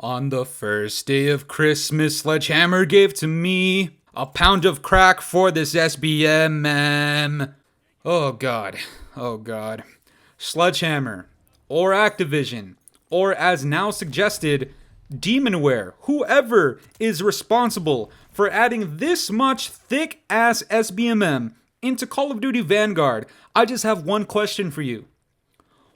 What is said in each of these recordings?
On the first day of Christmas, Sledgehammer gave to me a pound of crack for this SBMM. Oh God, oh God. Sledgehammer, or Activision, or as now suggested, Demonware, whoever is responsible for adding this much thick-ass SBMM into Call of Duty Vanguard, I just have one question for you.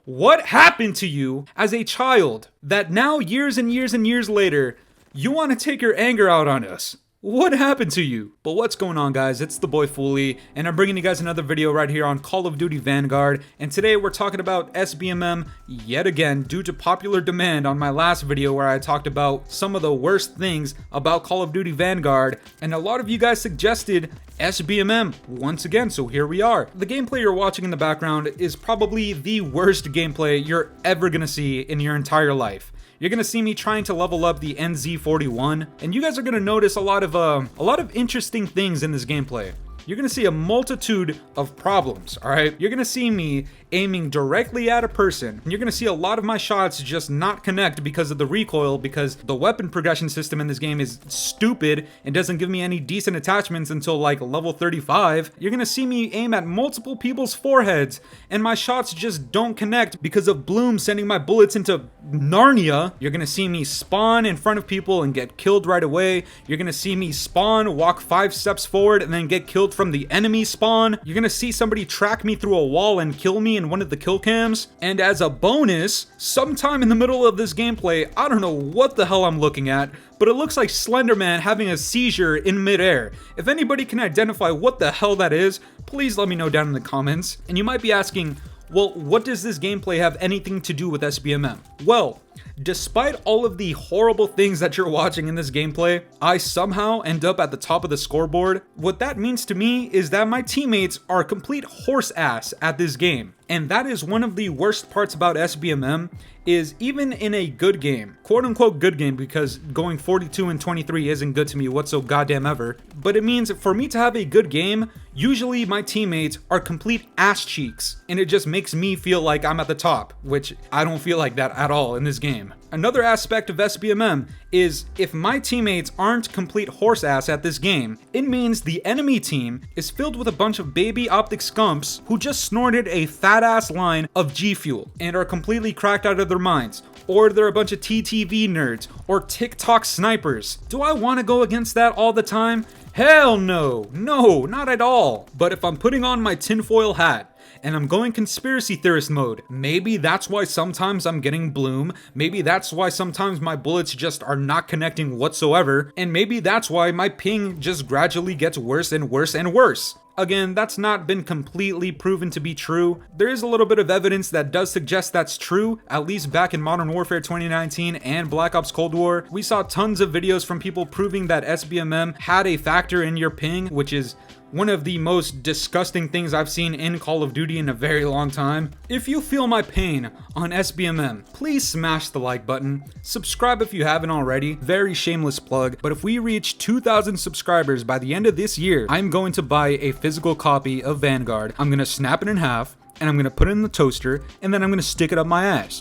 What happened to you as a child that now years and years and years later, you want to take your anger out on us? What happened to you? But what's going on, guys? It's the boy Fooly, and I'm bringing you guys another video right here on Call of Duty Vanguard. And today we're talking about SBMM yet again due to popular demand on my last video where I talked about some of the worst things about Call of Duty Vanguard. And a lot of you guys suggested SBMM once again, so here we are. The gameplay you're watching in the background is probably the worst gameplay you're ever gonna see in your entire life. You're gonna see me trying to level up the NZ41, and you guys are gonna notice a lot of interesting things in this gameplay. You're gonna see a multitude of problems, alright? You're gonna see me aiming directly at a person, and you're gonna see a lot of my shots just not connect because of the recoil, because the weapon progression system in this game is stupid and doesn't give me any decent attachments until like level 35. You're gonna see me aim at multiple people's foreheads, and my shots just don't connect because of Bloom sending my bullets into Narnia. You're gonna see me spawn in front of people and get killed right away. You're gonna see me spawn, walk 5 steps forward, and then get killed from the enemy spawn. You're gonna see somebody track me through a wall and kill me in one of the kill cams. And as a bonus, sometime in the middle of this gameplay, I don't know what the hell I'm looking at, but it looks like Slenderman having a seizure in midair. If anybody can identify what the hell that is, please let me know down in the comments. And you might be asking, well, what does this gameplay have anything to do with SBMM? Well, despite all of the horrible things that you're watching in this gameplay, I somehow end up at the top of the scoreboard. What that means to me is that my teammates are complete horse ass at this game. And that is one of the worst parts about SBMM, is even in a good game, quote unquote good game, because going 42 and 23 isn't good to me whatsoever goddamn ever, but it means for me to have a good game, usually my teammates are complete ass cheeks, and it just makes me feel like I'm at the top, which I don't feel like that at all in this game. Another aspect of SBMM is if my teammates aren't complete horse ass at this game, it means the enemy team is filled with a bunch of baby optic scumps who just snorted a fat ass line of G Fuel and are completely cracked out of their minds. Or they're a bunch of TTV nerds or TikTok snipers. Do I want to go against that all the time? Hell no, not at all. But if I'm putting on my tinfoil hat and I'm going conspiracy theorist mode, maybe that's why sometimes I'm getting Bloom, maybe that's why sometimes my bullets just are not connecting whatsoever, and maybe that's why my ping just gradually gets worse and worse and worse. Again, that's not been completely proven to be true. There is a little bit of evidence that does suggest that's true, at least back in Modern Warfare 2019 and Black Ops Cold War. We saw tons of videos from people proving that SBMM had a factor in your ping, which is one of the most disgusting things I've seen in Call of Duty in a very long time. If you feel my pain on SBMM, please smash the like button. Subscribe if you haven't already. Very shameless plug, but if we reach 2,000 subscribers by the end of this year, I'm going to buy a physical copy of Vanguard. I'm gonna snap it in half, and I'm gonna put it in the toaster, and then I'm gonna stick it up my ass.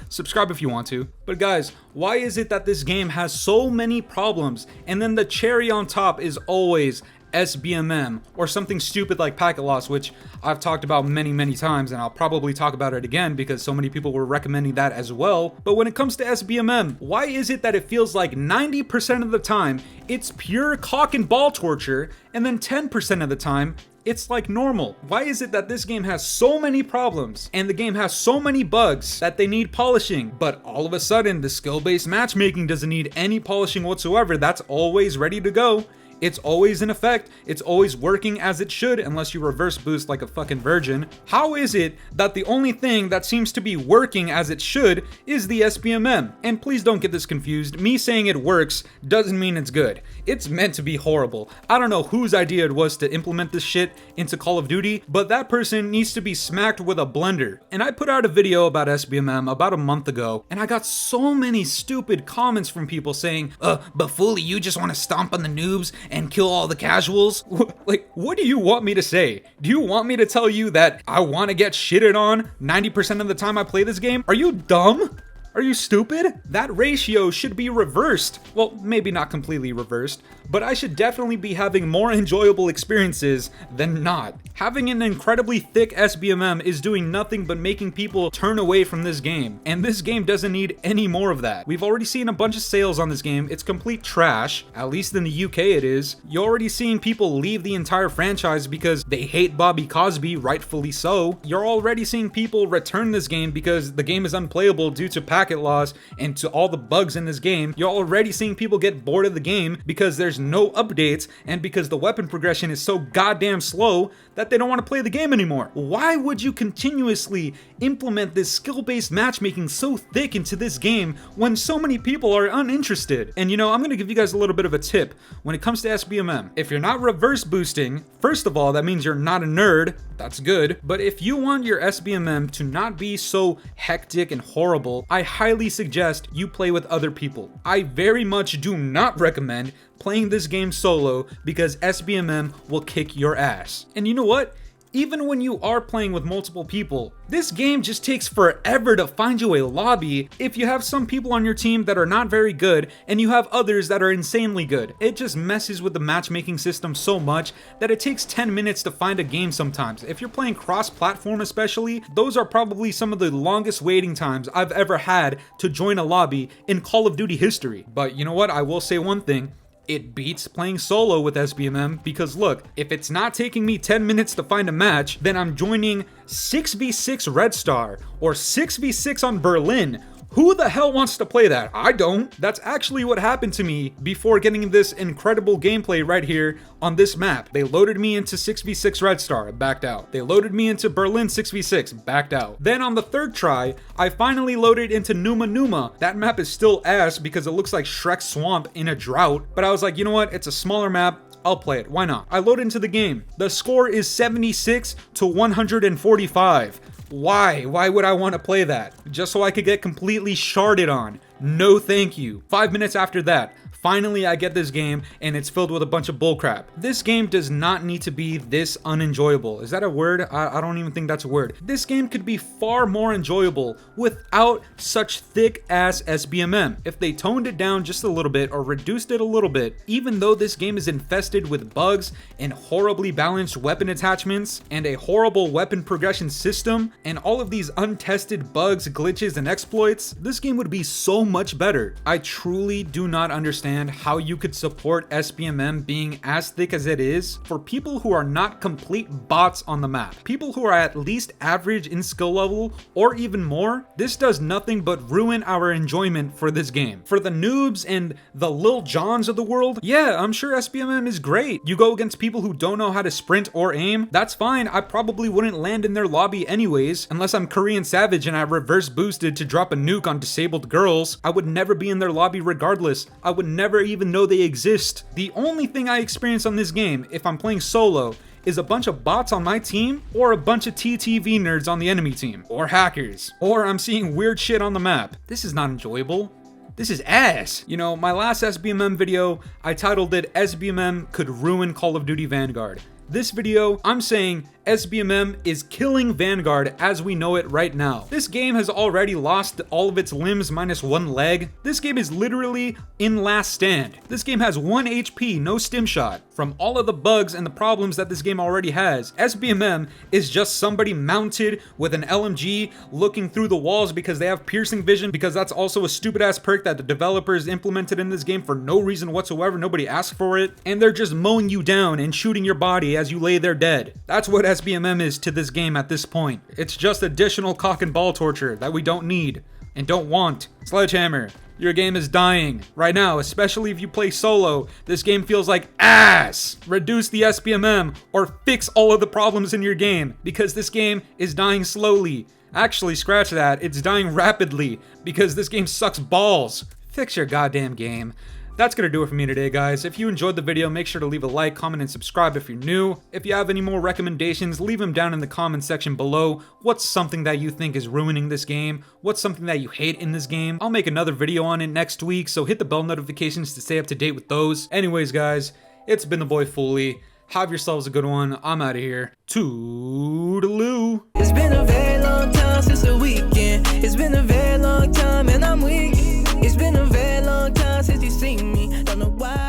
Subscribe if you want to. But guys, why is it that this game has so many problems, and then the cherry on top is always SBMM, or something stupid like packet loss, which I've talked about many times, and I'll probably talk about it again because so many people were recommending that as well. But when it comes to SBMM, why is it that it feels like 90% of the time it's pure cock and ball torture, and then 10% of the time it's like normal? Why is it that this game has so many problems and the game has so many bugs that they need polishing, but all of a sudden the skill-based matchmaking doesn't need any polishing whatsoever? That's always ready to go. It's always in effect, it's always working as it should, unless you reverse boost like a fucking virgin. How is it that the only thing that seems to be working as it should is the SBMM? And please don't get this confused, me saying it works doesn't mean it's good. It's meant to be horrible. I don't know whose idea it was to implement this shit into Call of Duty, but that person needs to be smacked with a blender. And I put out a video about SBMM about a month ago, and I got so many stupid comments from people saying, but Fooly, you just want to stomp on the noobs and kill all the casuals? Like, what do you want me to say? Do you want me to tell you that I want to get shitted on 90% of the time I play this game? Are you dumb? Are you stupid? That ratio should be reversed. Well, maybe not completely reversed, but I should definitely be having more enjoyable experiences than not. Having an incredibly thick SBMM is doing nothing but making people turn away from this game, and this game doesn't need any more of that. We've already seen a bunch of sales on this game. It's complete trash, at least in the UK it is. You're already seeing people leave the entire franchise because they hate Bobby Cosby, rightfully so. You're already seeing people return this game because the game is unplayable due to packet loss and to all the bugs in this game. You're already seeing people get bored of the game because there's no updates and because the weapon progression is so goddamn slow that they don't want to play the game anymore. Why would you continuously implement this skill-based matchmaking so thick into this game when so many people are uninterested? And you know, I'm gonna give you guys a little bit of a tip when it comes to SBMM. If you're not reverse boosting, first of all, that means you're not a nerd. That's good. But if you want your SBMM to not be so hectic and horrible, I highly suggest you play with other people. I very much do not recommend playing this game solo because SBMM will kick your ass. And you know what? Even when you are playing with multiple people, this game just takes forever to find you a lobby if you have some people on your team that are not very good and you have others that are insanely good. It just messes with the matchmaking system so much that it takes 10 minutes to find a game sometimes. If you're playing cross-platform especially, those are probably some of the longest waiting times I've ever had to join a lobby in Call of Duty history. But you know what? I will say one thing. It beats playing solo with SBMM because look, if it's not taking me 10 minutes to find a match, then I'm joining 6v6 Red Star or 6v6 on Berlin. Who the hell wants to play that? I don't. That's actually what happened to me before getting this incredible gameplay right here on this map. They loaded me into 6v6 Red Star, backed out. They loaded me into Berlin 6v6, backed out. Then on the third try, I finally loaded into Numa Numa. That map is still ass because it looks like Shrek's swamp in a drought, but I was like, you know what? It's a smaller map. I'll play it. Why not? I load into the game. The score is 76 to 145. Why? Why would I want to play that? Just so I could get completely sharded on. No thank you. 5 minutes after that, finally I get this game and it's filled with a bunch of bullcrap. This game does not need to be this unenjoyable. Is that a word? I don't even think that's a word. This game could be far more enjoyable without such thick ass SBMM. If they toned it down just a little bit or reduced it a little bit, even though this game is infested with bugs and horribly balanced weapon attachments and a horrible weapon progression system and all of these untested bugs, glitches, and exploits, this game would be so much better. I truly do not understand how you could support SBMM being as thick as it is for people who are not complete bots on the map. People who are at least average in skill level or even more. This does nothing but ruin our enjoyment for this game. For the noobs and the Lil Johns of the world, yeah, I'm sure SBMM is great. You go against people who don't know how to sprint or aim, that's fine. I probably wouldn't land in their lobby anyways, unless I'm Korean Savage and I reverse boosted to drop a nuke on disabled girls. I would never be in their lobby regardless. I would never even know they exist. The only thing I experience on this game, if I'm playing solo, is a bunch of bots on my team or a bunch of TTV nerds on the enemy team, or hackers, or I'm seeing weird shit on the map. This is not enjoyable. This is ass. You know, my last SBMM video, I titled it SBMM Could Ruin Call of Duty Vanguard. This video, I'm saying SBMM is killing Vanguard as we know it right now. This game has already lost all of its limbs minus one leg. This game is literally in last stand. This game has 1 HP, no stim shot. From all of the bugs and the problems that this game already has, SBMM is just somebody mounted with an LMG looking through the walls because they have piercing vision, because that's also a stupid ass perk that the developers implemented in this game for no reason whatsoever. Nobody asked for it. And they're just mowing you down and shooting your body as you lay there dead. That's what SBMM is to this game at this point. It's just additional cock and ball torture that we don't need and don't want. Sledgehammer, your game is dying right now, especially if you play solo. This game feels like ass. Reduce the SBMM or fix all of the problems in your game, because this game is dying slowly. Actually, scratch that, it's dying rapidly because this game sucks balls. Fix your goddamn game. That's gonna do it for me today, guys. If you enjoyed the video, make sure to leave a like, comment, and subscribe if you're new. If you have any more recommendations, leave them down in the comment section below. What's something that you think is ruining this game? What's something that you hate in this game? I'll make another video on it next week, so hit the bell notifications to stay up to date with those. Anyways, guys, it's been the boy Fooly. Have yourselves a good one. I'm out of here. Toodaloo. It's been a very long time. time since the weekend. It's been a very long time and I'm weak. It's been a very long time since you seen me. Don't know why